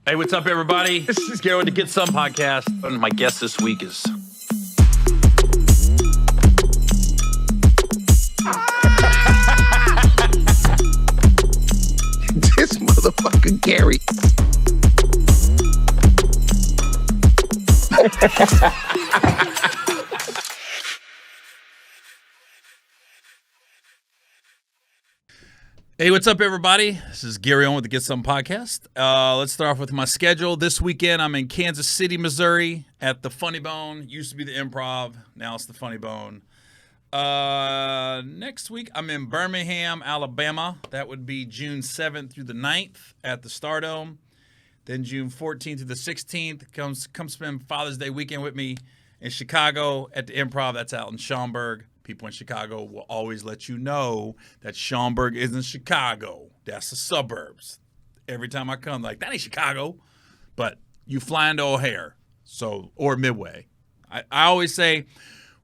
Hey, what's up, everybody? This is Gary with the Get Some podcast. And my guest this week is... This motherfucker Gary. Hey, what's up, everybody? This is Gary Owen with the Get Some podcast. Let's start off with my schedule. This weekend, I'm in Kansas City, Missouri at the Funny Bone. Used to be the Improv. Now it's the Funny Bone. Next week, I'm in Birmingham, Alabama. That would be June 7th through the 9th at the Stardome. Then June 14th through the 16th, come spend Father's Day weekend with me in Chicago at the Improv. That's out in Schaumburg. People in Chicago will always let you know that Schaumburg isn't Chicago. That's the suburbs. Every time I come, like, that ain't Chicago. But you fly into O'Hare, or Midway. I always say,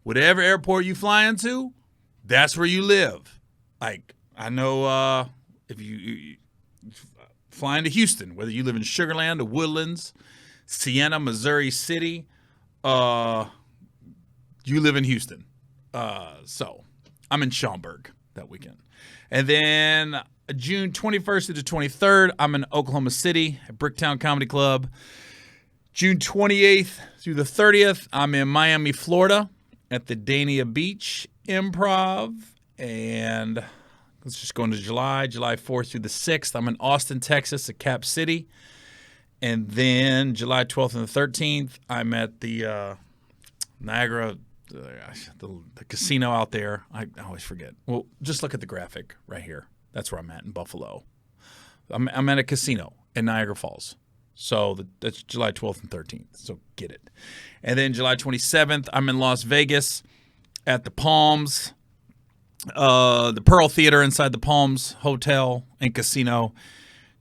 whatever airport you fly into, that's where you live. Like, I know if you fly into Houston, whether you live in Sugar Land or Woodlands, Sienna, Missouri City, you live in Houston. So I'm in Schaumburg that weekend. And then June 21st to the 23rd, I'm in Oklahoma City at Bricktown Comedy Club. June 28th through the 30th, I'm in Miami, Florida at the Dania Beach Improv. And let's just go into July 4th through the 6th. I'm in Austin, Texas at Cap City. And then July 12th and the 13th, I'm at the Niagara, the casino out there. I always forget. Well, just look at the graphic right here. That's where I'm at in Buffalo. I'm at a casino in Niagara Falls. So that's July 12th and 13th. So get it. And then July 27th, I'm in Las Vegas at the Palms, the Pearl Theater inside the Palms Hotel and Casino.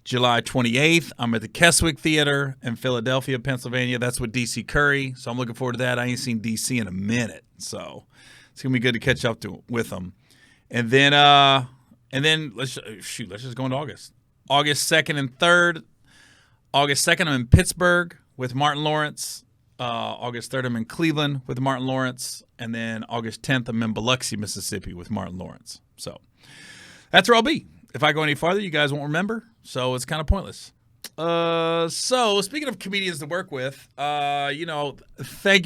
July 28th, I'm at the Keswick Theater in Philadelphia, Pennsylvania. That's with DC Curry, so I'm looking forward to that. I ain't seen DC in a minute, so it's going to be good to catch up with them. And then let's just go into August. August 2nd and 3rd. August 2nd, I'm in Pittsburgh with Martin Lawrence. August 3rd, I'm in Cleveland with Martin Lawrence. And then August 10th, I'm in Biloxi, Mississippi with Martin Lawrence. So that's where I'll be. If I go any farther, you guys won't remember, so it's kind of pointless. So speaking of comedians to work with, thank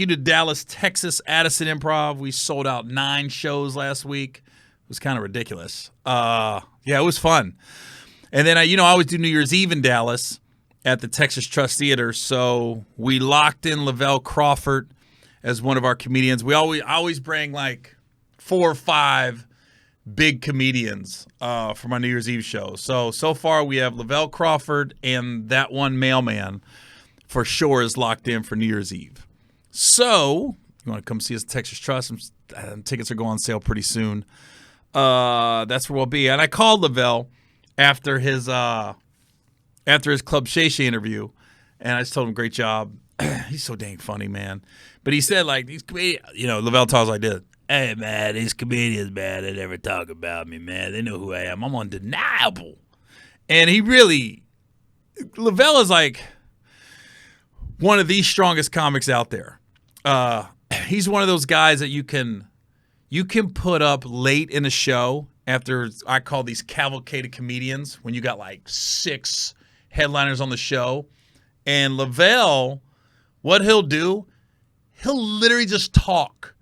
you to Dallas, Texas, Addison Improv. We sold out 9 shows last week. It was kind of ridiculous. Yeah, it was fun. And then, I always do New Year's Eve in Dallas at the Texas Trust Theater, so we locked in Lavell Crawford as one of our comedians. I always bring like 4 or 5 big comedians for my New Year's Eve show. So far we have Lavell Crawford and that one mailman for sure is locked in for New Year's Eve. So you want to come see us at Texas Trust? Tickets are going on sale pretty soon. That's where we'll be. And I called Lavell after his Club Shay Shay interview, and I just told him great job. He's so dang funny, man. But he said, like, these comedians, Lavell talks like this. Hey, man, these comedians, man, they never talk about me, man. They know who I am. I'm undeniable. And Lavell is like one of the strongest comics out there. He's one of those guys that you can put up late in a show after, I call these cavalcade comedians, when you got like 6 headliners on the show. And Lavell, what he'll do, he'll literally just talk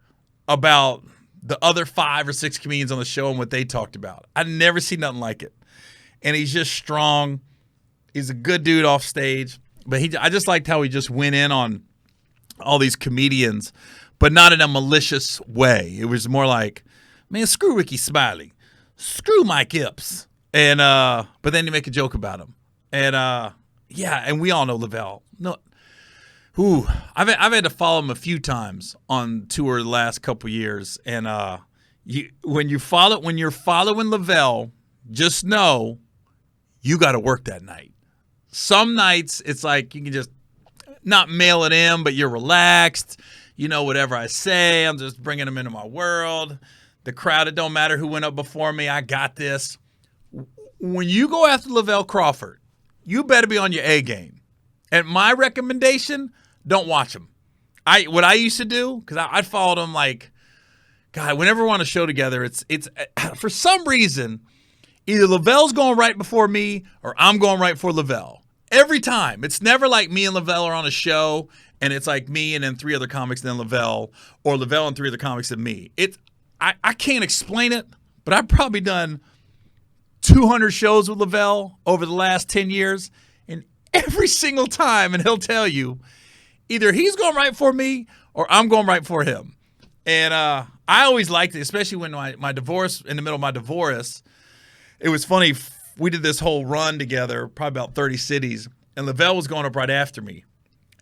about the other 5 or 6 comedians on the show and what they talked about. I've never seen nothing like it. And he's just strong. He's a good dude off stage. But I just liked how he just went in on all these comedians, but not in a malicious way. It was more like, man, screw Ricky Smiley. Screw Mike Epps. And but then you make a joke about him. And and we all know Lavell. No, I've had to follow him a few times on tour the last couple years, and when you're following Lavell, just know you got to work that night. Some nights it's like you can just not mail it in, but you're relaxed. Whatever I say, I'm just bringing them into my world. The crowd, it don't matter who went up before me. I got this. When you go after Lavell Crawford, you better be on your A game. And my recommendation, don't watch them. What I used to do, because I followed them like, God, whenever we're on a show together, it's for some reason, either Lavell's going right before me or I'm going right for Lavell. Every time. It's never like me and Lavell are on a show and it's like me and then 3 other comics and then Lavell, or Lavell and 3 other comics and me. I can't explain it, but I've probably done 200 shows with Lavell over the last 10 years, and every single time, and he'll tell you, either he's going right for me or I'm going right for him. And I always liked it, especially when my divorce, in the middle of my divorce, it was funny. We did this whole run together, probably about 30 cities, and Lavell was going up right after me.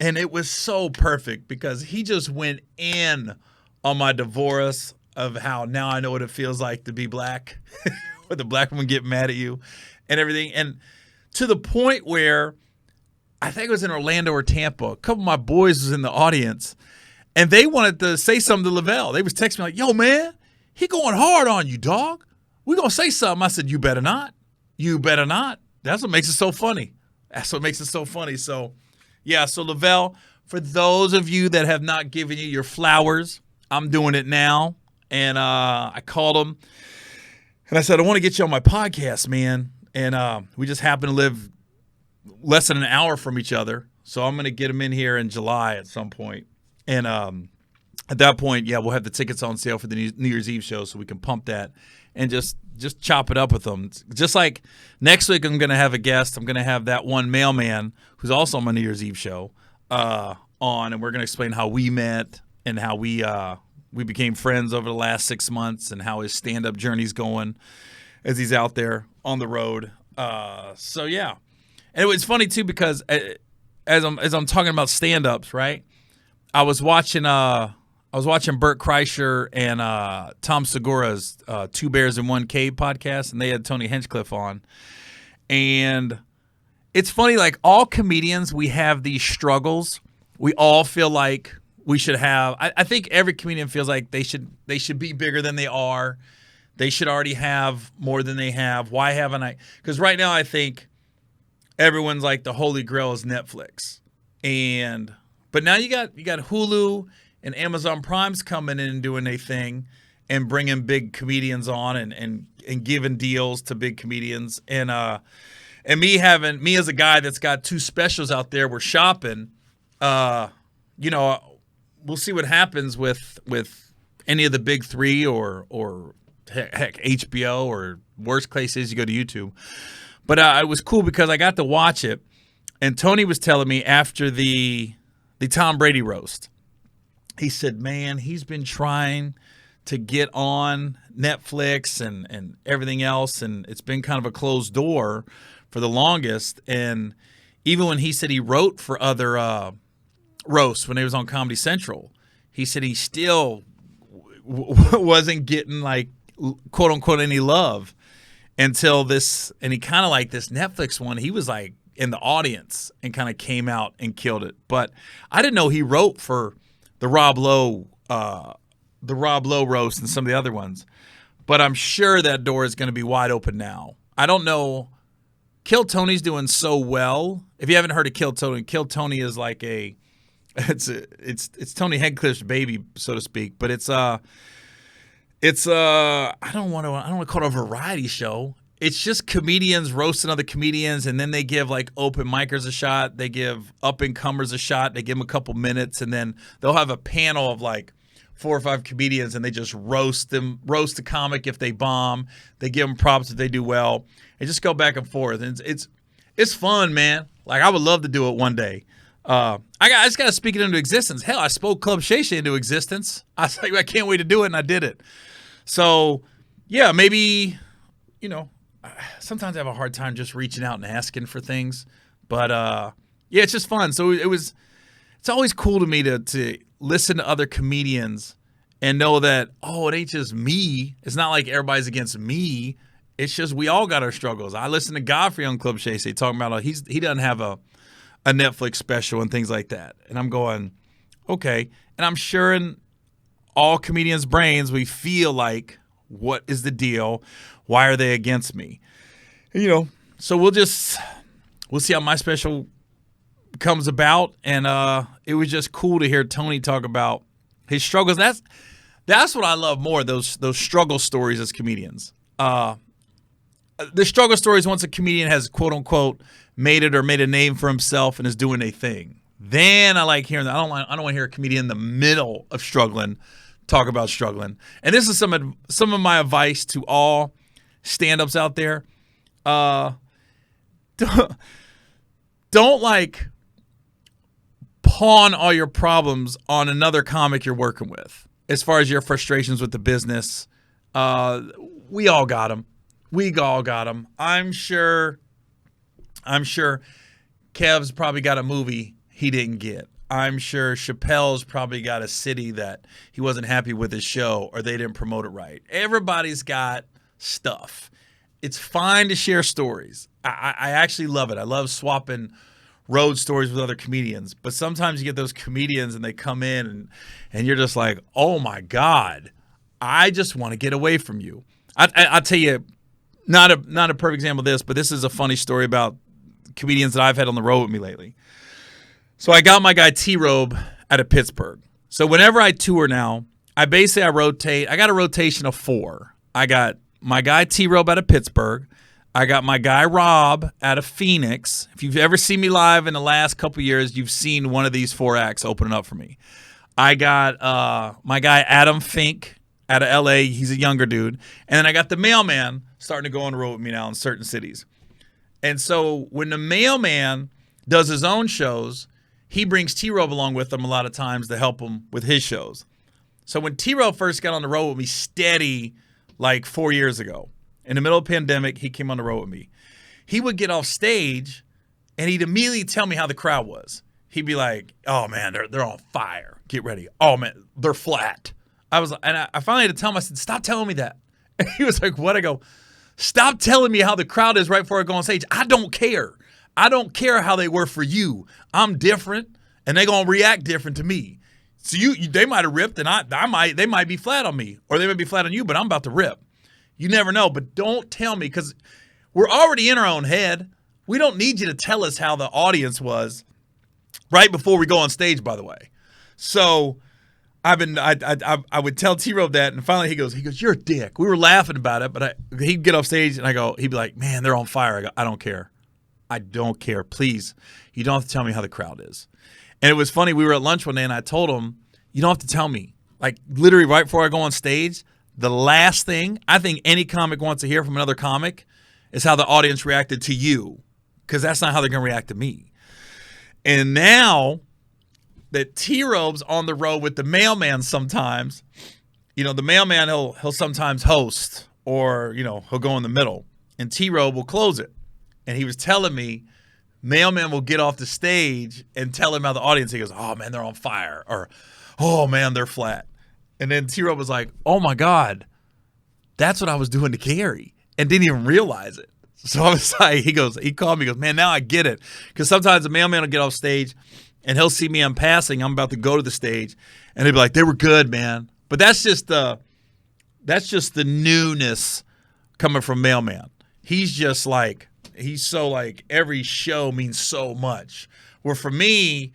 And it was so perfect because he just went in on my divorce of how now I know what it feels like to be black, with the black woman get mad at you and everything. And to the point where I think it was in Orlando or Tampa, a couple of my boys was in the audience, and they wanted to say something to Lavell. They was texting me like, yo, man, he going hard on you, dog. We going to say something. I said, you better not. You better not. That's what makes it so funny. That's what makes it so funny. So, yeah, so Lavell, for those of you that have not given you your flowers, I'm doing it now. And I called him, and I said, I want to get you on my podcast, man. And we just happen to live less than an hour from each other. So I'm going to get him in here in July at some point. And at that point, yeah, we'll have the tickets on sale for the New Year's Eve show so we can pump that and just chop it up with them. Just like next week I'm going to have a guest. I'm going to have that one mailman who's also on my New Year's Eve show on, and we're going to explain how we met and how we became friends over the last 6 months and how his stand-up journey's going as he's out there on the road. So, yeah. And it was funny, too, because as I'm talking about stand-ups, right, I was watching Bert Kreischer and Tom Segura's Two Bears in One Cave podcast, and they had Tony Hinchcliffe on. And it's funny, like all comedians, we have these struggles. We all feel like we should have. I think every comedian feels like they should be bigger than they are. They should already have more than they have. Why haven't I? Because right now I think everyone's like the holy grail is Netflix, but now you got Hulu and Amazon Prime's coming in and doing their thing and bringing big comedians on and giving deals to big comedians. And me as a guy that's got 2 specials out there, we're shopping. We'll see what happens with any of the big 3 or heck HBO, or worst case is you go to YouTube. But it was cool because I got to watch it, and Tony was telling me after the Tom Brady roast, he said, man, he's been trying to get on Netflix and everything else, and it's been kind of a closed door for the longest. And even when he said he wrote for other roasts when he was on Comedy Central, he said he still wasn't getting, like, quote unquote any love until this, and he kind of like this Netflix one, he was like in the audience and kind of came out and killed it. But I didn't know he wrote for the Rob Lowe roast and some of the other ones. But I'm sure that door is going to be wide open now. I don't know. Kill Tony's doing so well. If you haven't heard of Kill Tony is like it's Tony Hinchcliffe's baby, so to speak. But I don't want to call it a variety show. It's just comedians roasting other comedians, and then they give like open micers a shot. They give up and comers a shot. They give them a couple minutes, and then they'll have a panel of like 4 or 5 comedians, and they just roast the comic if they bomb. They give them props if they do well, and just go back and forth. And it's fun, man. Like, I would love to do it one day. I just got to speak it into existence. Hell, I spoke Club Shay Shay into existence. I was like, I can't wait to do it, and I did it. So, yeah, maybe, sometimes I have a hard time just reaching out and asking for things. But, yeah, it's just fun. So it's always cool to me to listen to other comedians and know that, it ain't just me. It's not like everybody's against me. It's just we all got our struggles. I listen to Godfrey on Club Shay Shay talking about he doesn't have a Netflix special and things like that. And I'm going, okay. And I'm sure in all comedians' brains, we feel like, what is the deal? Why are they against me? So we'll see how my special comes about, and it was just cool to hear Tony talk about his struggles. That's what I love more, those struggle stories as comedians. The struggle stories once a comedian has, quote unquote, made it or made a name for himself and is doing a thing. Then I like hearing that. I don't want to hear a comedian in the middle of struggling talk about struggling. And this is some of my advice to all stand-ups out there. Don't like pawn all your problems on another comic you're working with. As far as your frustrations with the business, we all got them. We all got them. I'm sure Kev's probably got a movie he didn't get. I'm sure Chappelle's probably got a city that he wasn't happy with his show or they didn't promote it right. Everybody's got stuff. It's fine to share stories. I actually love it. I love swapping road stories with other comedians. But sometimes you get those comedians and they come in and you're just like, oh my God, I just want to get away from you. I'll tell you, not a perfect example of this, but this is a funny story about comedians that I've had on the road with me lately. So I got my guy T-Robe out of Pittsburgh. So whenever I tour now, I rotate. I got a rotation of 4. I got my guy T-Robe out of Pittsburgh. I got my guy Rob out of Phoenix. If you've ever seen me live in the last couple of years, you've seen one of these 4 acts opening up for me. I got my guy Adam Fink out of L.A. He's a younger dude. And then I got the Mailman starting to go on the road with me now in certain cities. And so when the Mailman does his own shows, he brings T-Robe along with him a lot of times to help him with his shows. So when T-Robe first got on the road with me steady like 4 years ago, in the middle of the pandemic, he came on the road with me. He would get off stage and he'd immediately tell me how the crowd was. He'd be like, oh man, they're on fire. Get ready. Oh man, they're flat. I finally had to tell him, I said, stop telling me that. And he was like, what? I go, stop telling me how the crowd is right before I go on stage. I don't care. I don't care how they were for you. I'm different, and they're going to react different to me. So they might have ripped, and they might be flat on me, or they might be flat on you, but I'm about to rip. You never know, but don't tell me, because we're already in our own head. We don't need you to tell us how the audience was right before we go on stage, by the way. So I would tell T-Robe that, and finally he goes, you're a dick. We were laughing about it, but he'd get off stage, and he'd be like, man, they're on fire. I go, I don't care. I don't care. Please, you don't have to tell me how the crowd is. And it was funny. We were at lunch one day, and I told him, you don't have to tell me. Like, literally right before I go on stage, the last thing I think any comic wants to hear from another comic is how the audience reacted to you, because that's not how they're going to react to me. And now that T-Robe's on the road with the Mailman sometimes, the Mailman, he'll sometimes host, or, he'll go in the middle, and T-Robe will close it. And he was telling me, Mailman will get off the stage and tell him how the audience, he goes, oh, man, they're on fire. Or, oh, man, they're flat. And then T-Robe was like, oh, my God, that's what I was doing to Gary, and didn't even realize it. So I was like, he called me, he goes, man, now I get it. Because sometimes the Mailman will get off stage, and he'll see me in passing. I'm about to go to the stage, and he'll be like, they were good, man. But that's just the newness coming from Mailman. He's just like, he's so like, every show means so much. Where for me,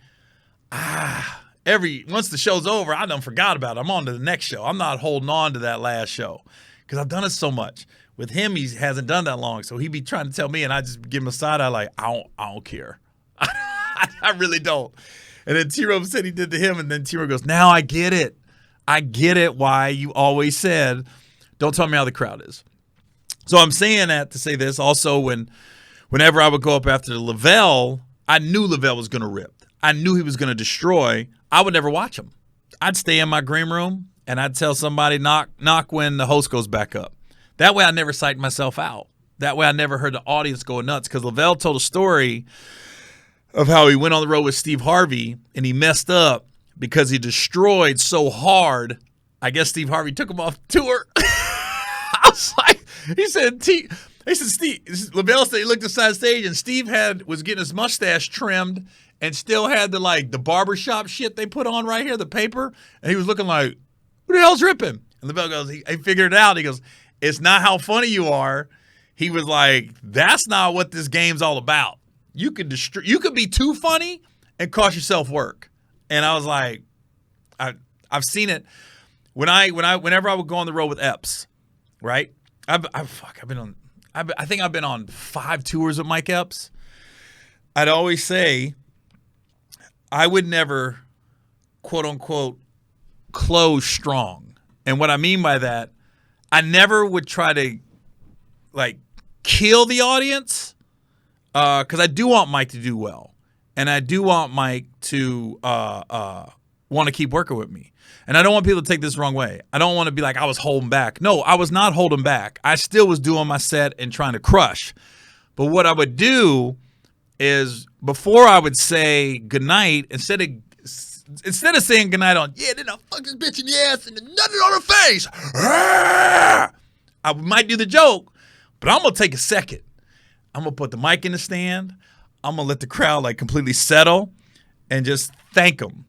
once the show's over, I done forgot about it. I'm on to the next show. I'm not holding on to that last show because I've done it so much. With him, he hasn't done that long, so he'd be trying to tell me, and I just give him a side eye like, I don't care. I really don't. And then T-Robe said he did to him, and then T-Robe goes, now I get it. I get it why you always said, don't tell me how the crowd is. So I'm saying that to say this. Also, whenever I would go up after the Lavell, I knew Lavell was going to rip. I knew he was going to destroy. I would never watch him. I'd stay in my green room, and I'd tell somebody, knock when the host goes back up. That way I never psyched myself out. That way I never heard the audience go nuts, because Lavell told a story of how he went on the road with Steve Harvey, and he messed up because he destroyed so hard. I guess Steve Harvey took him off tour. I was like, Steve, Lavell said he looked aside stage, and Steve was getting his mustache trimmed and still had the barbershop shit they put on right here, the paper, and he was looking like, who the hell's ripping? And Lavell goes, he figured it out. He goes, it's not how funny you are. He was like, that's not what this game's all about. You could be too funny, and cost yourself work. And I was like, I've seen it whenever I would go on the road with Epps, right? I think I've been on 5 tours with Mike Epps. I'd always say I would never, quote unquote, close strong. And what I mean by that, I never would try to like kill the audience because I do want Mike to do well. And I do want Mike to want to keep working with me. And I don't want people to take this the wrong way. I don't want to be like I was holding back. No, I was not holding back. I still was doing my set and trying to crush. But what I would do is before I would say goodnight, instead of saying goodnight on, yeah, then I'll fuck this bitch in the ass and then nothing on her face. I might do the joke, but I'm going to take a second. I'm going to put the mic in the stand. I'm going to let the crowd like completely settle and just thank them.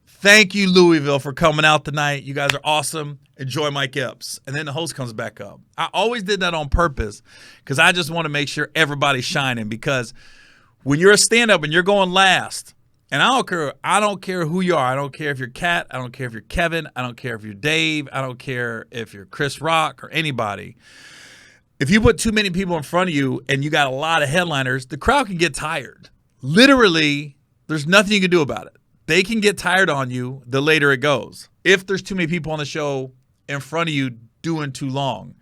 Thank you, Louisville, for coming out tonight. You guys are awesome. Enjoy Mike Epps. And then the host comes back up. I always did that on purpose because I just want to make sure everybody's shining, because when you're a stand-up and you're going last, and I don't care who you are. I don't care if you're Kat. I don't care if you're Kevin. I don't care if you're Dave. I don't care if you're Chris Rock or anybody. If you put too many people in front of you and you got a lot of headliners, the crowd can get tired. Literally, there's nothing you can do about it. They can get tired on you the later it goes if there's too many people on the show in front of you doing too long.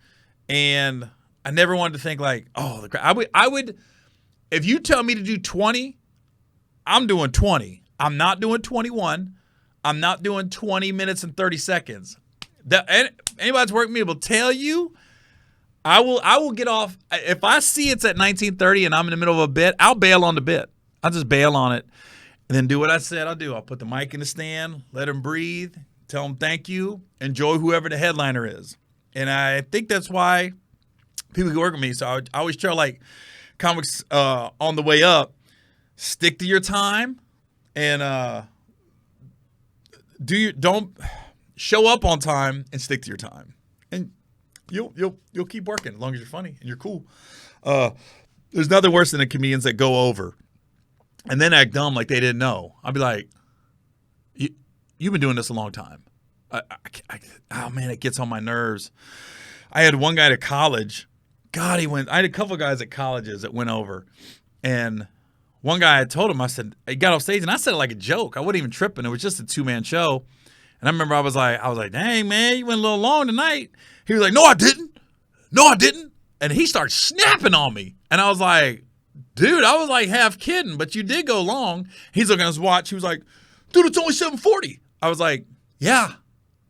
And I never wanted to think like, oh, the crowd. I would, if you tell me to do 20, I'm doing 20. I'm not doing 21. I'm not doing 20 minutes and 30 seconds. Anybody that's worked with me will tell you, I will get off. If I see it's at 19:30 and I'm in the middle of a bit, I'll bail on the bit. I'll just bail on it and then do what I said I'll do. I'll put the mic in the stand, let him breathe, tell him thank you, enjoy whoever the headliner is. And I think that's why people can work with me. So I always tell like comics on the way up, stick to your time and don't show up on time and stick to your time. And you'll keep working as long as you're funny and you're cool. There's nothing worse than the comedians that go over and then act dumb like they didn't know. I'll be like, you've been doing this a long time. Oh man, it gets on my nerves. I had one guy at college. God, I had a couple of guys at colleges that went over, and one guy, I told him, I said, he got off stage and I said it like a joke. I wasn't even tripping. It was just a 2-man show. And I remember I was like, dang man, you went a little long tonight. He was like, no, I didn't. And he started snapping on me. And I was like, dude, I was like half kidding, but you did go long. He's looking at his watch. He was like, dude, it's only 7:40. I was like, yeah,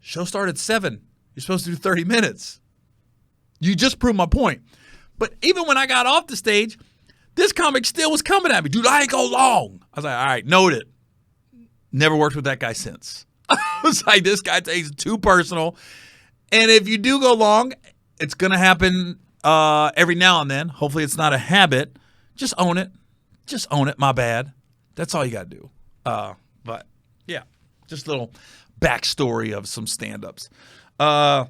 show started at 7. You're supposed to do 30 minutes. You just proved my point. But even when I got off the stage, this comic still was coming at me. Dude, I ain't go long. I was like, all right, noted. Never worked with that guy since. I was like, this guy takes it too personal. And if you do go long, it's going to happen every now and then. Hopefully it's not a habit. Just own it. Just own it. My bad. That's all you got to do. But, yeah, just a little backstory of some stand-ups. So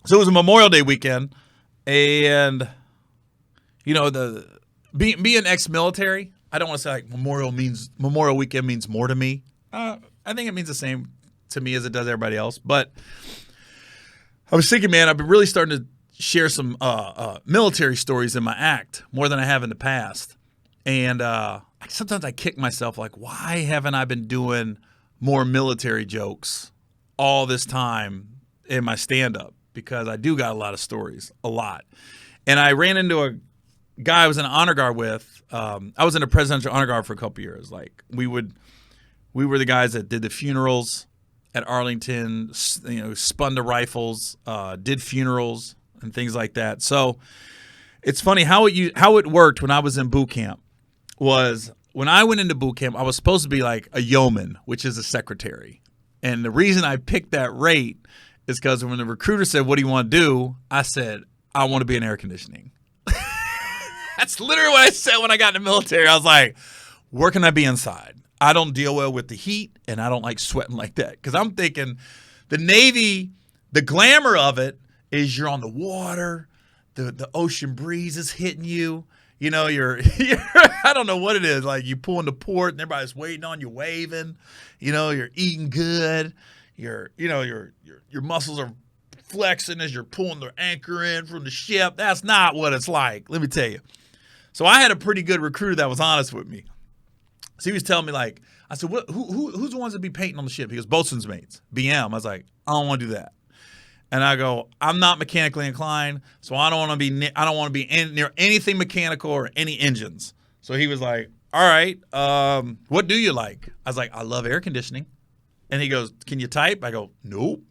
it was a Memorial Day weekend. And, you know, being ex-military, I don't want to say like Memorial Weekend means more to me. I think it means the same to me as it does everybody else. But I was thinking, man, I've been really starting to share some military stories in my act more than I have in the past. And sometimes I kick myself like, why haven't I been doing more military jokes all this time in my stand-up? Because I do got a lot of stories, a lot. And I ran into a guy I was in an honor guard with. I was in a presidential honor guard for a couple years. Like we were the guys that did the funerals at Arlington, spun the rifles, did funerals and things like that. So it's funny how it worked when I was in boot camp was when I went into boot camp, I was supposed to be like a yeoman, which is a secretary. And the reason I picked that rate is because when the recruiter said, what do you want to do? I said, I want to be in air conditioning. That's literally what I said when I got in the military. I was like, where can I be inside? I don't deal well with the heat, and I don't like sweating like that. Because I'm thinking the Navy, the glamour of it is you're on the water, the ocean breeze is hitting you. you're I don't know what it is. Like you pulling the port and everybody's waiting on you, waving. You're eating good. Your muscles are flexing as you're pulling the anchor in from the ship. That's not what it's like. Let me tell you. So I had a pretty good recruiter that was honest with me. So he was telling me like, I said, who's the ones that be painting on the ship? He goes, boatswain's mates, BM. I was like, I don't want to do that. And I go, I'm not mechanically inclined, so I don't want to be near anything mechanical or any engines. So he was like, all right, what do you like? I was like, I love air conditioning. And he goes, can you type? I go, nope.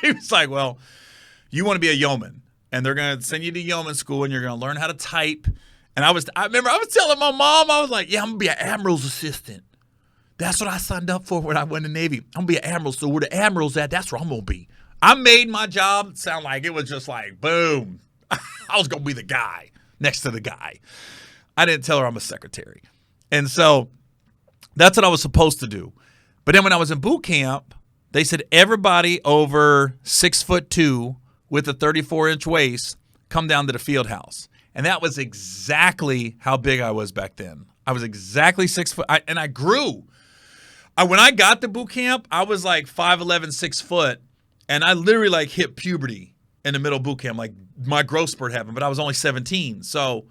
He was like, well, you want to be a yeoman, and they're going to send you to yeoman school, and you're going to learn how to type. And I remember I was telling my mom, I was like, yeah, I'm going to be an admiral's assistant. That's what I signed up for when I went to the Navy. I'm going to be an admiral, so where the admiral's at, that's where I'm going to be. I made my job sound like it was just like, boom. I was going to be the guy next to the guy. I didn't tell her I'm a secretary. And so that's what I was supposed to do. But then when I was in boot camp, they said everybody over 6'2" with a 34-inch waist come down to the field house. And that was exactly how big I was back then. I was exactly 6 foot, and I grew. When I got to boot camp, I was like 5'11", 6 foot, and I literally like hit puberty in the middle of boot camp. Like my growth spurt happened, but I was only 17. So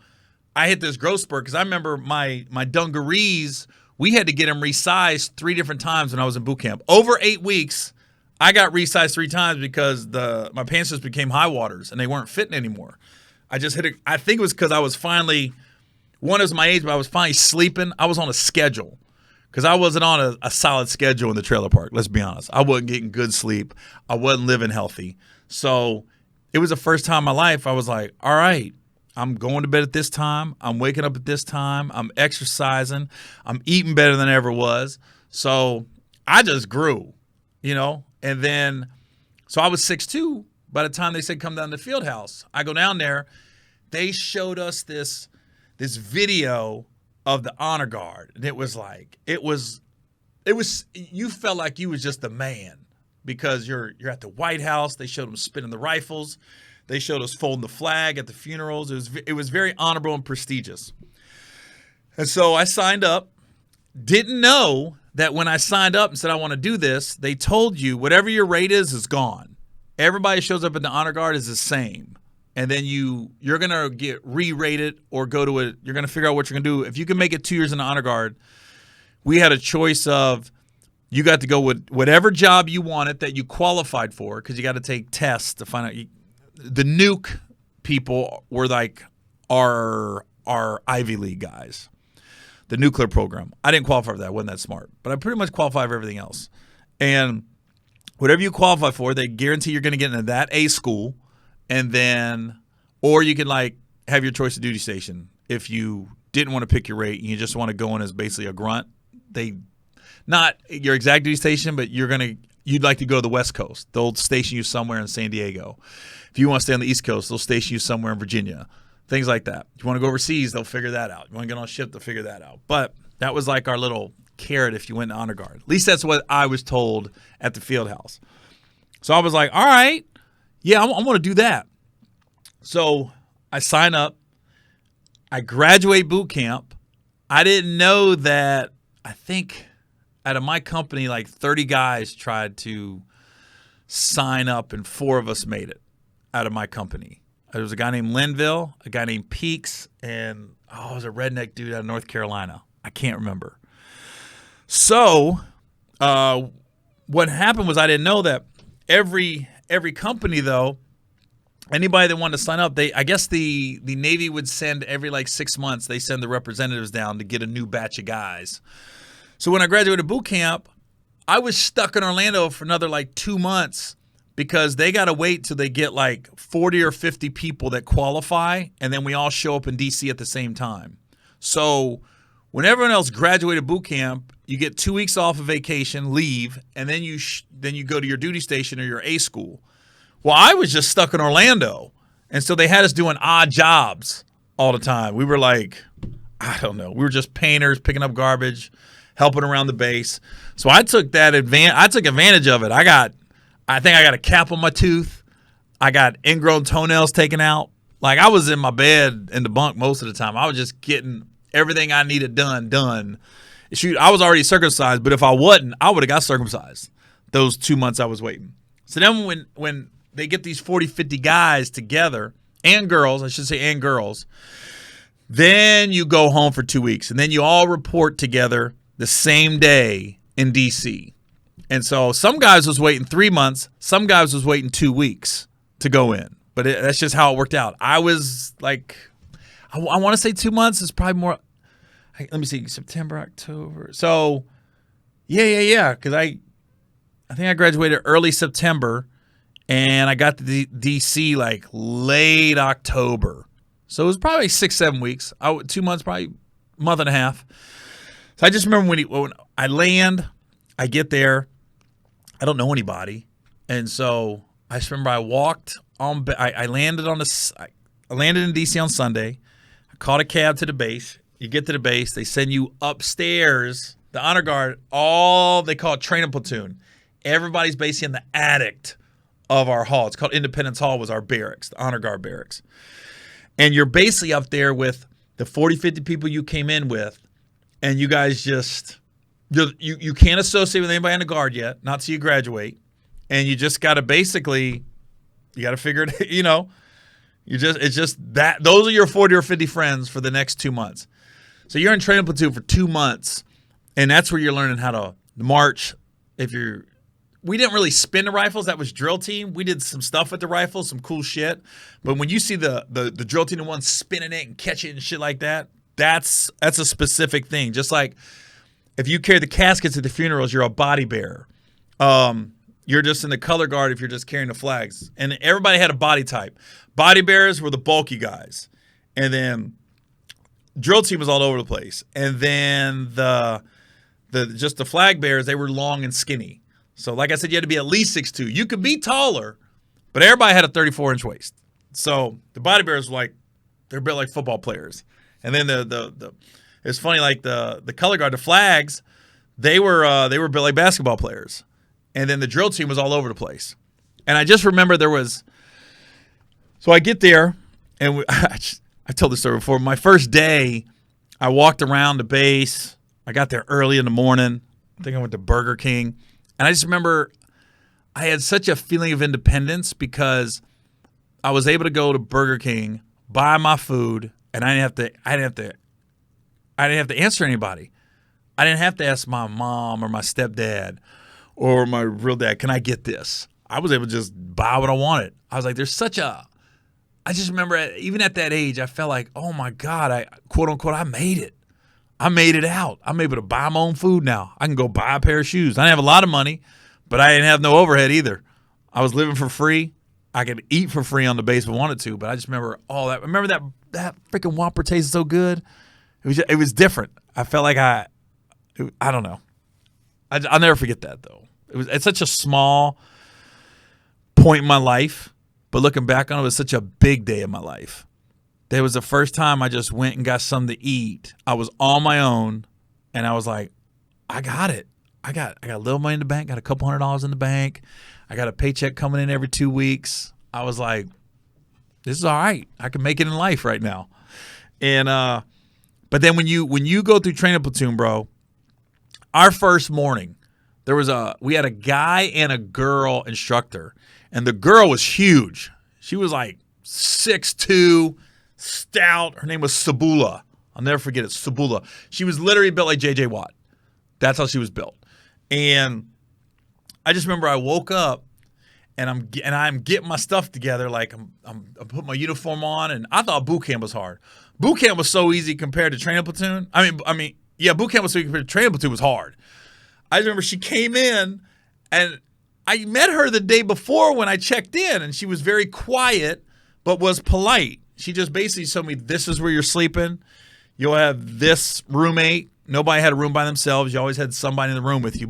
I hit this growth spurt because I remember my dungarees, we had to get them resized 3 different times when I was in boot camp. Over 8 weeks, I got resized 3 times because my pants just became high waters and they weren't fitting anymore. I just hit it. I think it was because I was finally, one is my age, but I was finally sleeping. I was on a schedule because I wasn't on a solid schedule in the trailer park. Let's be honest. I wasn't getting good sleep. I wasn't living healthy. So it was the first time in my life I was like, all right, I'm going to bed at this time. I'm waking up at this time. I'm exercising. I'm eating better than I ever was. So I just grew, And then, so I was 6'2". By the time they said come down to the field house, I go down there. They showed us this video of the honor guard, and it was you felt like you was just the man because you're at the White House. They showed them spinning the rifles. They showed us folding the flag at the funerals. It was very honorable and prestigious. And so I signed up. Didn't know that when I signed up and said I want to do this, they told you whatever your rate is gone. Everybody shows up in the honor guard is the same. And then you're going to get re-rated or go to you're going to figure out what you're going to do. If you can make it 2 years in the honor guard, we had a choice of you got to go with whatever job you wanted that you qualified for because you got to take tests to find out. The nuke people were like our Ivy League guys, the nuclear program. I didn't qualify for that. I wasn't that smart. But I pretty much qualified for everything else. And whatever you qualify for, they guarantee you're going to get into that A school. And then, or you could like have your choice of duty station. If you didn't want to pick your rate and you just want to go in as basically a grunt, not your exact duty station, but you'd like to go to the West Coast. They'll station you somewhere in San Diego. If you want to stay on the East Coast, they'll station you somewhere in Virginia. Things like that. If you want to go overseas, they'll figure that out. You want to get on a ship, they'll figure that out. But that was like our little carrot if you went to honor guard. At least that's what I was told at the field house. So I was like, all right. Yeah, I want to do that. So I sign up. I graduate boot camp. I didn't know that I think out of my company, like 30 guys tried to sign up and 4 of us made it out of my company. There was a guy named Linville, a guy named Peaks, and it was a redneck dude out of North Carolina. I can't remember. So what happened was I didn't know that every company, though, anybody that wanted to sign up, I guess the Navy would send every like 6 months, they send the representatives down to get a new batch of guys. So when I graduated boot camp, I was stuck in Orlando for another like 2 months because they got to wait till they get like 40 or 50 people that qualify, and then we all show up in D.C. at the same time. So when everyone else graduated boot camp, you get 2 weeks off of vacation, leave, and then you go to your duty station or your A school. Well, I was just stuck in Orlando, and so they had us doing odd jobs all the time. We were like, I don't know, we were just painters, picking up garbage, helping around the base. So I took advantage of it. I think I got a cap on my tooth. I got ingrown toenails taken out. Like, I was in my bed in the bunk most of the time. I was just getting everything I needed done. Shoot, I was already circumcised, but if I wasn't, I would have got circumcised those 2 months I was waiting. So then when they get these 40, 50 guys together, and girls, I should say, and girls, then you go home for 2 weeks, and then you all report together the same day in D.C. And so some guys was waiting 3 months, some guys was waiting 2 weeks to go in. But that's just how it worked out. I was like, I want to say 2 months is probably more. Let me see, September, October. So, yeah, because I think I graduated early September, and I got to D.C. like late October. So it was probably 6-7 weeks. 2 months, probably a month and a half. So I just remember when I land, I get there, I don't know anybody, and so I just remember I walked on. I landed in D.C. on Sunday. I caught a cab to the base. You get to the base, they send you upstairs. The honor guard, they call it Training Platoon. Everybody's basically in the attic of our hall. It's called Independence Hall, was our barracks, the honor guard barracks. And you're basically up there with the 40, 50 people you came in with, and you guys just, you can't associate with anybody in the guard yet, not till you graduate. And you just got to basically, you got to figure it, it's just that, those are your 40 or 50 friends for the next 2 months. So you're in Training Platoon for 2 months, and that's where you're learning how to march. We didn't really spin the rifles. That was drill team. We did some stuff with the rifles, some cool shit. But when you see the drill team, the one spinning it and catching it and shit like that, that's a specific thing. Just like if you carry the caskets at the funerals, you're a body bearer. You're just in the color guard if you're just carrying the flags. And everybody had a body type. Body bearers were the bulky guys. And then drill team was all over the place. And then the flag bearers, they were long and skinny. So like I said, you had to be at least 6'2". You could be taller, but everybody had a 34-inch waist. So the body bearers were they're built like football players. And then it's funny, like the color guard, the flags, they were built like basketball players. And then the drill team was all over the place. And I just remember so I get there, and I told this story before. My first day, I walked around the base. I got there early in the morning. I think I went to Burger King. And I just remember I had such a feeling of independence because I was able to go to Burger King, buy my food, and I didn't have to answer anybody. I didn't have to ask my mom or my stepdad or my real dad, can I get this? I was able to just buy what I wanted. I was like, I just remember even at that age, I felt like, oh my God, I quote unquote, I made it. I made it out. I'm able to buy my own food now. I can go buy a pair of shoes. I didn't have a lot of money, but I didn't have no overhead either. I was living for free. I could eat for free on the base if I wanted to, but I just remember all that. Remember that freaking Whopper tasted so good? It was different. I felt like I don't know. I'll never forget that though. It's such a small point in my life, but looking back on it, it was such a big day in my life. That was the first time I just went and got something to eat. I was on my own, and I was like, I got it. I got a little money in the bank, got a couple $100 in the bank. I got a paycheck coming in every 2 weeks. I was like, this is all right. I can make it in life right now. And but then when you go through Training Platoon, bro, our first morning, we had a guy and a girl instructor, and the girl was huge. She was like 6'2", stout. Her name was Sabula. I'll never forget it, Sabula. She was literally built like J.J. Watt. That's how she was built. And I just remember I woke up and I'm getting my stuff together. Like I'm putting my uniform on, and I thought boot camp was hard. Boot camp was so easy compared to Training Platoon. Yeah, boot camp was so easy compared to Training Platoon was hard. I remember she came in, and I met her the day before when I checked in, and she was very quiet but was polite. She just basically told me, this is where you're sleeping. You'll have this roommate. Nobody had a room by themselves. You always had somebody in the room with you.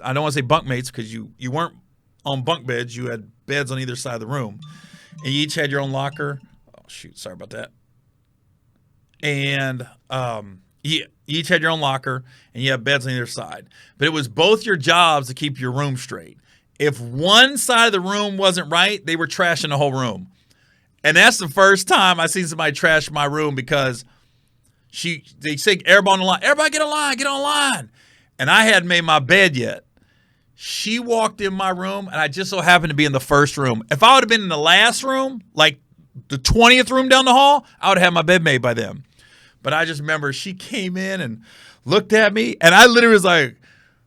I don't want to say bunkmates because you weren't on bunk beds. You had beds on either side of the room. And you each had your own locker. Oh, shoot. Sorry about that. And you each had your own locker, and you have beds on either side. But it was both your jobs to keep your room straight. If one side of the room wasn't right, they were trashing the whole room. And that's the first time I seen somebody trash my room because they say, everybody on the line, everybody get on line. And I hadn't made my bed yet. She walked in my room, and I just so happened to be in the first room. If I would have been in the last room, like the 20th room down the hall, I would have had my bed made by then. But I just remember she came in and looked at me, and I literally was like,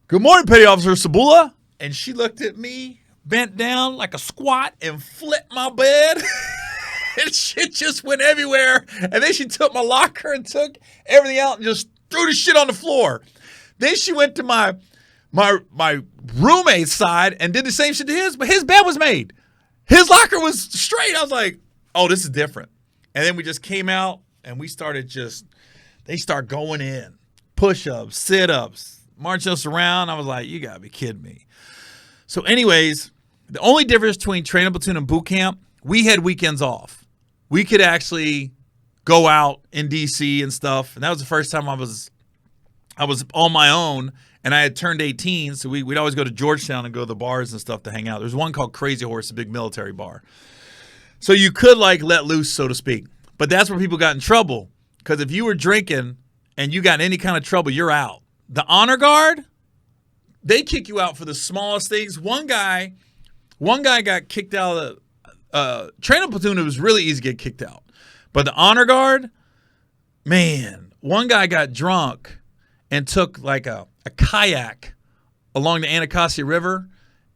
"Good morning, Petty Officer Sabula." And she looked at me, bent down like a squat, and flipped my bed. And shit just went everywhere. And then she took my locker and took everything out and just threw the shit on the floor. Then she went to my roommate's side and did the same shit to his, but his bed was made. His locker was straight. I was like, oh, this is different. And then we just came out and we started they start going in. Push-ups, sit-ups, marching us around. I was like, you gotta be kidding me. So anyways, the only difference between Training Platoon and Bootcamp, we had weekends off. We could actually go out in D.C. and stuff. And that was the first time I was on my own, and I had turned 18, so we'd always go to Georgetown and go to the bars and stuff to hang out. There's one called Crazy Horse, a big military bar. So you could like let loose, so to speak. But that's where people got in trouble, because if you were drinking and you got in any kind of trouble, you're out. The honor guard, they kick you out for the smallest things. One guy got kicked out of the Training Platoon. It was really easy to get kicked out. But the honor guard, man, one guy got drunk and took like a kayak along the Anacostia River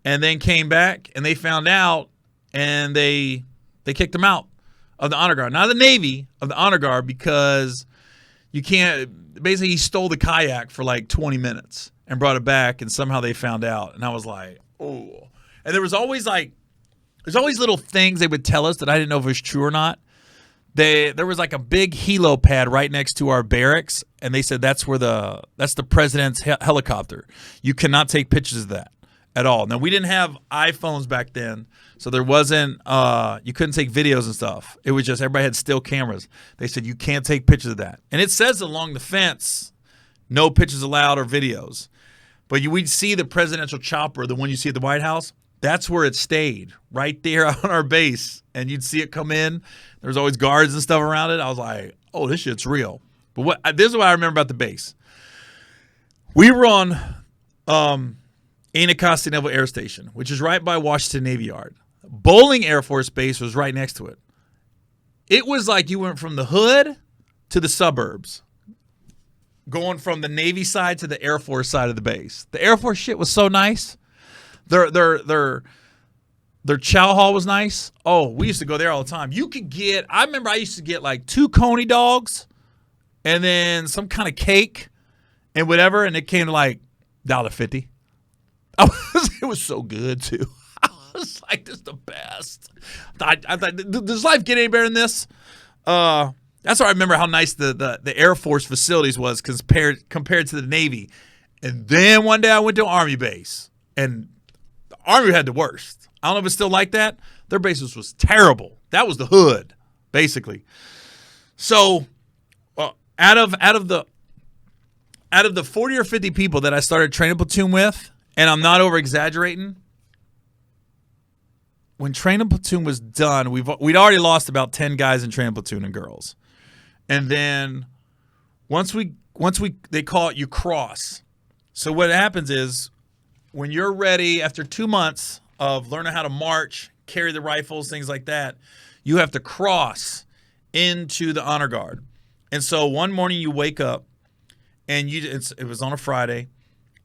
and then came back, and they found out, and they kicked him out of the honor guard. Not the Navy, of the honor guard, because you can't – basically he stole the kayak for like 20 minutes and brought it back, and somehow they found out. And I was like, oh. And there was always like – there's always little things they would tell us that I didn't know if it was true or not. There was like a big helo pad right next to our barracks, and they said that's the president's helicopter. You cannot take pictures of that at all. Now, we didn't have iPhones back then, so there wasn't you couldn't take videos and stuff. It was just everybody had still cameras. They said you can't take pictures of that. And it says along the fence, no pictures allowed or videos. But we'd see the presidential chopper, the one you see at the White House. That's where it stayed, right there on our base. And you'd see it come in. There's always guards and stuff around it. I was like, oh, this shit's real. But this is what I remember about the base. We were on Anacostia Naval Air Station, which is right by Washington Navy Yard. Bowling Air Force Base was right next to it. It was like you went from the hood to the suburbs, going from the Navy side to the Air Force side of the base. The Air Force shit was so nice. Their chow hall was nice. Oh, we used to go there all the time. I remember I used to get like 2 coney dogs and then some kind of cake and whatever, and it came to like $1.50. It was so good too. I was like, this is the best. I thought, does life get any better than this? That's why I remember how nice the Air Force facilities was compared to the Navy. And then one day I went to an Army base, and the Army had the worst. I don't know if it's still like that. Their basis was terrible. That was the hood, basically. So, out of the 40 or 50 people that I started Training Platoon with, and I'm not over exaggerating, when Training Platoon was done, we'd already lost about 10 guys in Training Platoon and girls, and then once they call it, you cross. So what happens is, when you're ready after 2 months of learning how to march, carry the rifles, things like that, you have to cross into the honor guard. And so one morning you wake up, and it was on a Friday,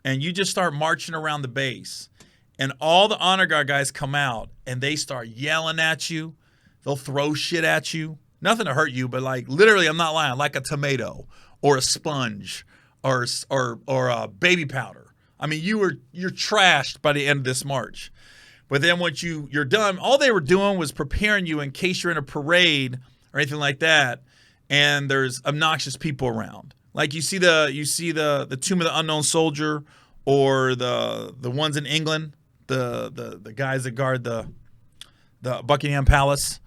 and you just start marching around the base. And all the honor guard guys come out, and they start yelling at you. They'll throw shit at you. Nothing to hurt you, but like literally, I'm not lying, like a tomato or a sponge or baby powder. I mean, you're trashed by the end of this march. But then once you're done, all they were doing was preparing you in case you're in a parade or anything like that, and there's obnoxious people around. Like you see the Tomb of the Unknown Soldier, or the ones in England, the guys that guard the Buckingham Palace.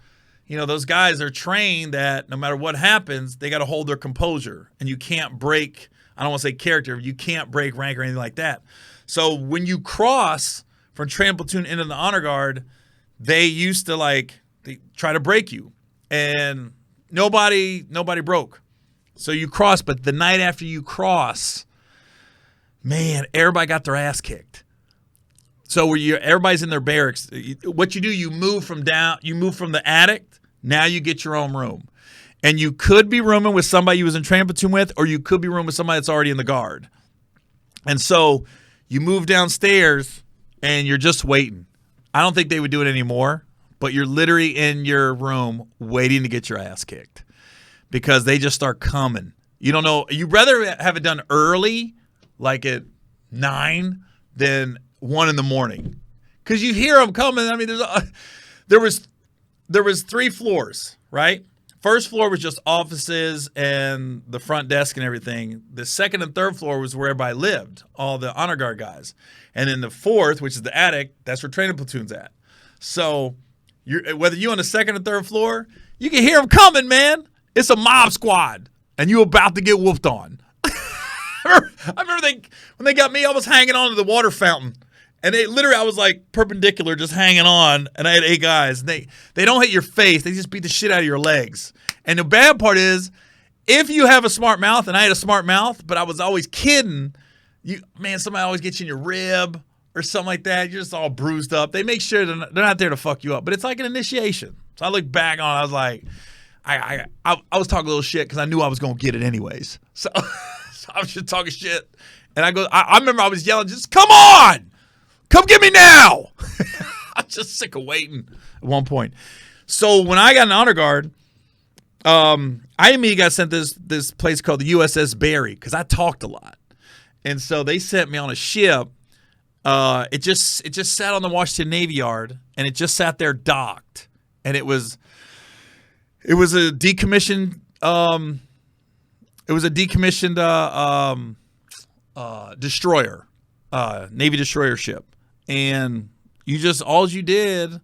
You know, those guys are trained that no matter what happens, they got to hold their composure, and you can't break. I don't want to say character. You can't break rank or anything like that. So when you cross from Training Platoon into the honor guard, they used to they try to break you. and nobody broke. So you cross, but the night after you cross, man, everybody got their ass kicked. So everybody's in their barracks. What you do, you move from the attic. Now you get your own room. And you could be rooming with somebody you was in training platoon with, or you could be rooming with somebody that's already in the guard. And so you move downstairs, and you're just waiting. I don't think they would do it anymore, but you're literally in your room waiting to get your ass kicked because they just start coming. You don't know. You'd rather have it done early, like at 9, than 1 in the morning, because you hear them coming. I mean, there was 3 floors, right? First floor was just offices and the front desk and everything. The second and third floor was where everybody lived, all the honor guard guys. And then the fourth, which is the attic, that's where training platoon's at. So whether you're on the second or third floor, you can hear them coming, man. It's a mob squad, and you're about to get whooped on. I remember when they got me, I was hanging on to the water fountain. And I was like perpendicular, just hanging on, and I had 8 guys. And they don't hit your face; they just beat the shit out of your legs. And the bad part is, if you have a smart mouth, and I had a smart mouth, but I was always kidding. Somebody always gets you in your rib or something like that. You're just all bruised up. They make sure they're not there to fuck you up, but it's like an initiation. So I look back on it, I was like, I was talking a little shit because I knew I was gonna get it anyways. So I was just talking shit, and I remember I was yelling, "Just come on! Come get me now!" I'm just sick of waiting at one point. So when I got an honor guard, I immediately got sent this place called the USS Barry because I talked a lot. And so they sent me on a ship. It just sat on the Washington Navy Yard, and it just sat there docked. And it was a decommissioned destroyer, Navy destroyer ship. And all you did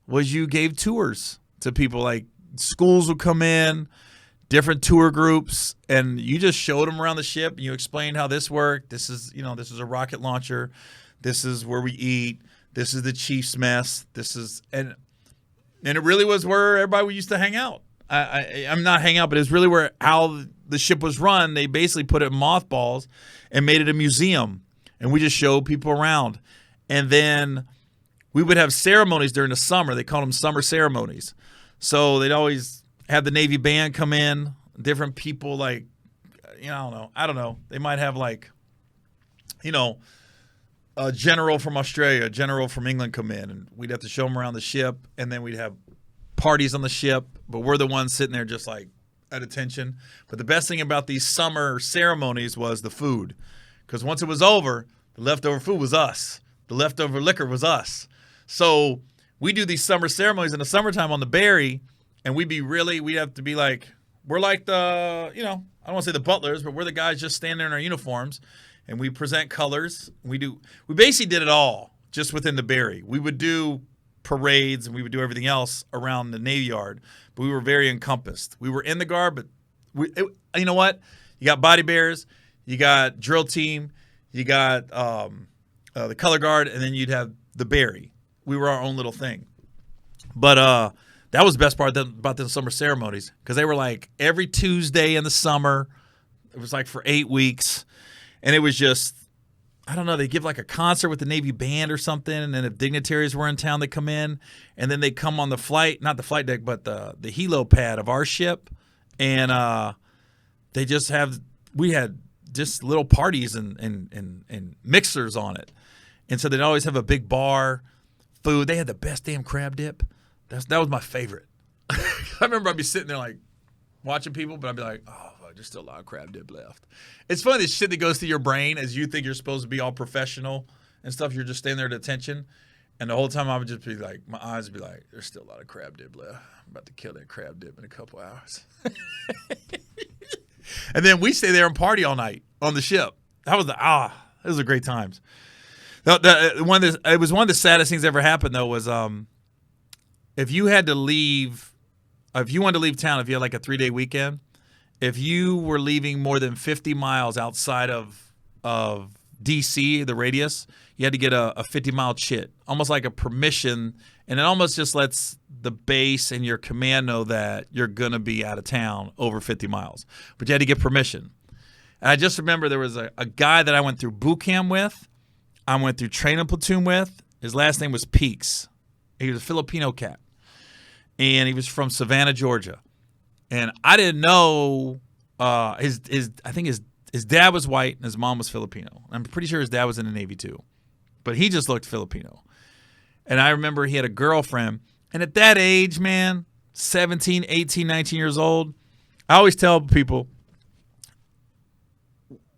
was you gave tours to people. Like schools would come in, different tour groups, and you just showed them around the ship. And you explained how this worked. This is a rocket launcher. This is where we eat. This is the chief's mess. And it really was where everybody used to hang out. I'm not hang out, but it's really how the ship was run. They basically put it in mothballs and made it a museum, and we just showed people around. And then we would have ceremonies during the summer. They called them summer ceremonies. So they'd always have the Navy band come in, different people like, I don't know. They might have like, a general from Australia, a general from England come in, and we'd have to show them around the ship, and then we'd have parties on the ship, but we're the ones sitting there just like at attention. But the best thing about these summer ceremonies was the food, because once it was over, the leftover food was us. The leftover liquor was us. So we do these summer ceremonies in the summertime on the Barry, and we'd have to be like, we're like the, I don't want to say the butlers, but we're the guys just standing there in our uniforms, and we present colors. We basically did it all just within the Barry. We would do parades, and we would do everything else around the Navy Yard, but we were very encompassed. We were in the guard, but you know what? You got body bearers, you got drill team, you got the color guard, and then you'd have the Barry. We were our own little thing. But that was the best part about the summer ceremonies, because they were like every Tuesday in the summer. It was like for 8 weeks, and it was just, I don't know, they give like a concert with the Navy band or something, and then if dignitaries were in town, they come in, and then they come on the flight, not the flight deck, but the helo pad of our ship, and we had just little parties and mixers on it. And so they'd always have a big bar, food. They had the best damn crab dip. That was my favorite. I remember I'd be sitting there like watching people, but I'd be like, oh, there's still a lot of crab dip left. It's funny, the shit that goes through your brain as you think you're supposed to be all professional and stuff. You're just standing there at attention. And the whole time I would just be like, my eyes would be like, there's still a lot of crab dip left. I'm about to kill that crab dip in a couple hours. And then we stay there and party all night on the ship. Those are great times. It was one of the saddest things that ever happened, though, was if you wanted to leave town, if you had like a 3-day weekend, if you were leaving more than 50 miles outside of DC, the radius, you had to get a 50-mile chit, almost like a permission, and it almost just lets the base and your command know that you're going to be out of town over 50 miles. But you had to get permission. And I just remember there was a guy that I went through Bootcamp with, I went through Training Platoon with. His last name was Peaks. He was a Filipino cat, and he was from Savannah, Georgia. And I didn't know I think his dad was white and his mom was Filipino. I'm pretty sure his dad was in the Navy too. But he just looked Filipino. And I remember he had a girlfriend. And at that age, man, 17, 18, 19 years old, I always tell people,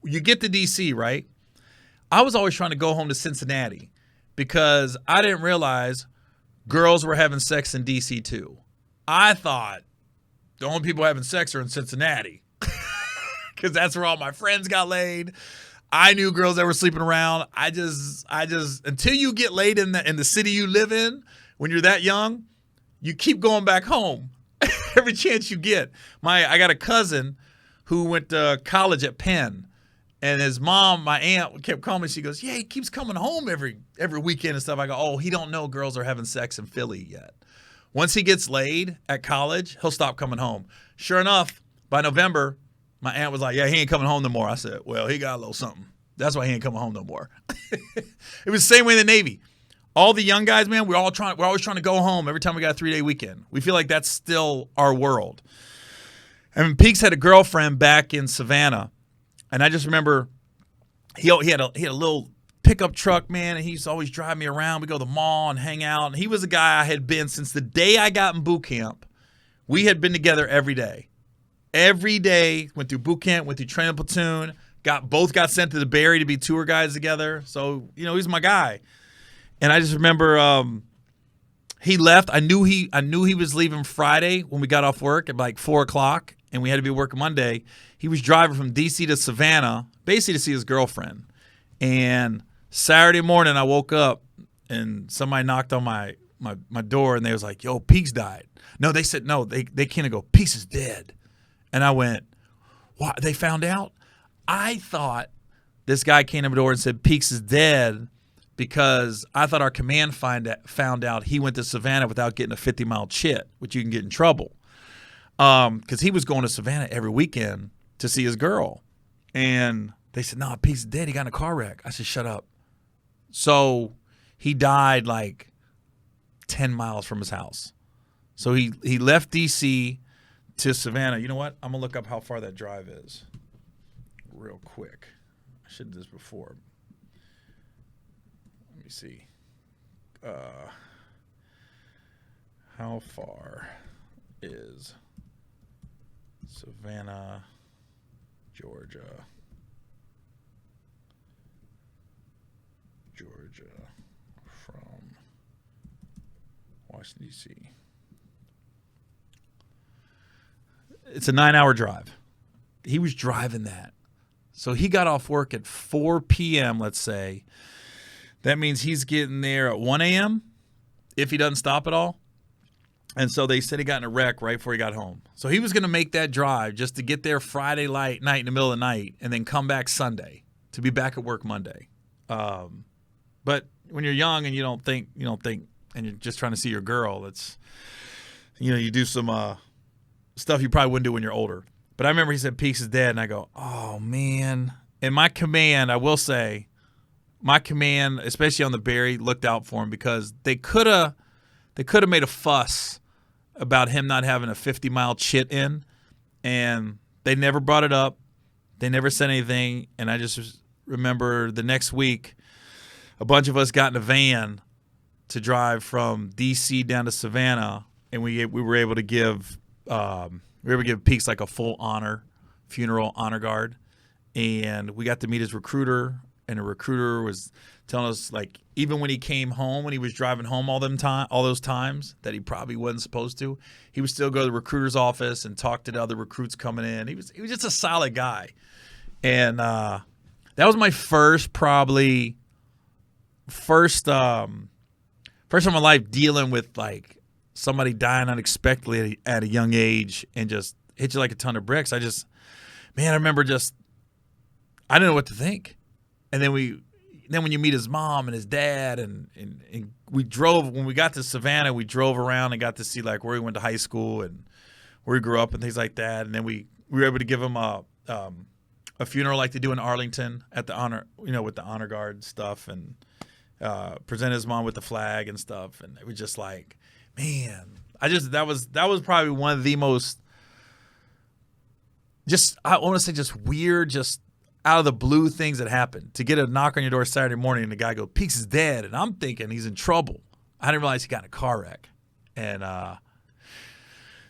you get to D.C., right? I was always trying to go home to Cincinnati because I didn't realize girls were having sex in D.C. too. I thought the only people having sex are in Cincinnati because that's where all my friends got laid. I knew girls that were sleeping around. I just until you get laid in the city you live in, when you're that young, you keep going back home every chance you get. I got a cousin who went to college at Penn, and his mom, my aunt, kept calling me. She goes, "Yeah, he keeps coming home every weekend and stuff." I go, "Oh, he don't know girls are having sex in Philly yet. Once he gets laid at college, he'll stop coming home." Sure enough, by November, my aunt was like, "Yeah, he ain't coming home no more." I said, "Well, he got a little something. That's why he ain't coming home no more." It was the same way in the Navy. All the young guys, man, we're always trying to go home every time we got a 3-day weekend. We feel like that's still our world. And Peaks had a girlfriend back in Savannah, and I just remember he had a little pickup truck, man, and he used to always drive me around. We go to the mall and hang out. And he was a guy I had been since the day I got in boot camp. We had been together every day. Every day, went through boot camp, went through Training Platoon, both got sent to the Barry to be tour guides together. So, he's my guy. And I just remember he left. I knew he was leaving Friday when we got off work at like 4 o'clock, and we had to be working Monday. He was driving from D.C. to Savannah, basically to see his girlfriend. And Saturday morning, I woke up, and somebody knocked on my door, and they was like, "Yo, Peaks died." No, they said, no, they can't go, "Peaks is dead." And I went, "What? They found out?" I thought this guy came to the door and said, "Peaks is dead," because I thought our command found out he went to Savannah without getting a 50-mile chit, which you can get in trouble. Because he was going to Savannah every weekend to see his girl. And they said, "No, Peaks is dead. He got in a car wreck." I said, "Shut up." So he died like 10 miles from his house. So he left D.C. to Savannah. You know what? I'm going to look up how far that drive is real quick. I should have did this before. Let me see. How far is Savannah, Georgia from Washington, D.C.? It's a 9-hour drive. He was driving that. So he got off work at 4 p.m., let's say. That means he's getting there at 1 a.m. if he doesn't stop at all. And so they said he got in a wreck right before he got home. So he was going to make that drive just to get there Friday night in the middle of the night and then come back Sunday to be back at work Monday. But when you're young and you don't think, and you're just trying to see your girl, it's, you do some stuff you probably wouldn't do when you're older. But I remember he said Peaks is dead, and I go, "Oh, man." And my command, I will say, especially on the Barry, looked out for him because they could have made a fuss about him not having a 50-mile chit in, and they never brought it up. They never said anything, and I just remember the next week, a bunch of us got in a van to drive from D.C. down to Savannah, and we were able to give Peaks like a full funeral honor guard, and we got to meet his recruiter. And the recruiter was telling us, like, even when he came home, when he was driving home all those times that he probably wasn't supposed to, he would still go to the recruiter's office and talk to the other recruits coming in. He was just a solid guy. And that was my first time in my life dealing with, like, somebody dying unexpectedly at a young age and just hit you like a ton of bricks. I remember I didn't know what to think. And then when you meet his mom and his dad, and we drove, when we got to Savannah, we drove around and got to see like where he went to high school and where he grew up and things like that. And then we were able to give him a funeral like they do in Arlington at the honor, with the honor guard stuff, and present his mom with the flag and stuff. And it was just like, man, that was probably one of the most, I want to say just weird, just out of the blue things that happened. To get a knock on your door Saturday morning and the guy goes, Peaks is dead, and I'm thinking he's in trouble. I didn't realize he got in a car wreck. And that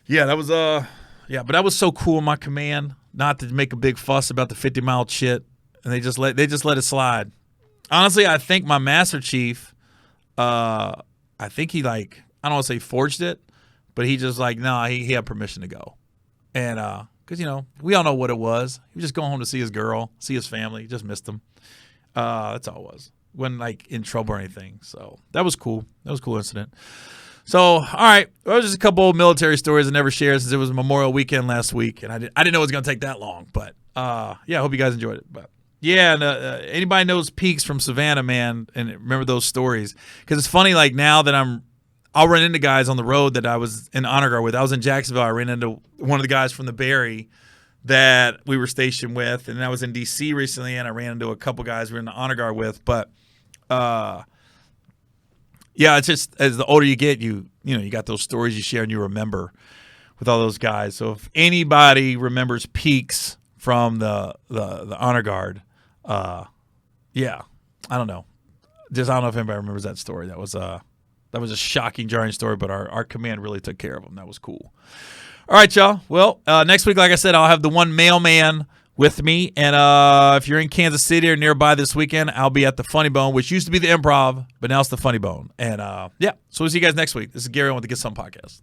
was but that was so cool in my command, not to make a big fuss about the 50-mile Chit, and they just let it slide. Honestly, I think my Master Chief, I think he I don't want to say forged it, but he just he had permission to go. And because, we all know what it was. He was just going home to see his girl, see his family. He just missed them. That's all it was. Wasn't in trouble or anything. So that was cool. That was a cool incident. So, all right. Well, just a couple old military stories I never shared since it was Memorial Weekend last week. And I didn't know it was going to take that long. But, I hope you guys enjoyed it. But, yeah, and anybody knows Peaks from Savannah, man, and remember those stories. Because it's funny, now that I'll run into guys on the road that I was in honor guard with. I was in Jacksonville. I ran into one of the guys from the Barry that we were stationed with. And I was in D.C. recently, and I ran into a couple guys we were in the honor guard with. But, it's just as the older you get, you got those stories you share and you remember with all those guys. So if anybody remembers Peaks from the honor guard, I don't know. I don't know if anybody remembers that story. That was a shocking, jarring story, but our command really took care of them. That was cool. All right, y'all. Well, next week, like I said, I'll have the one mailman with me. And if you're in Kansas City or nearby this weekend, I'll be at the Funny Bone, which used to be the Improv, but now it's the Funny Bone. And, so we'll see you guys next week. This is Gary Owen with the Get Some Podcast.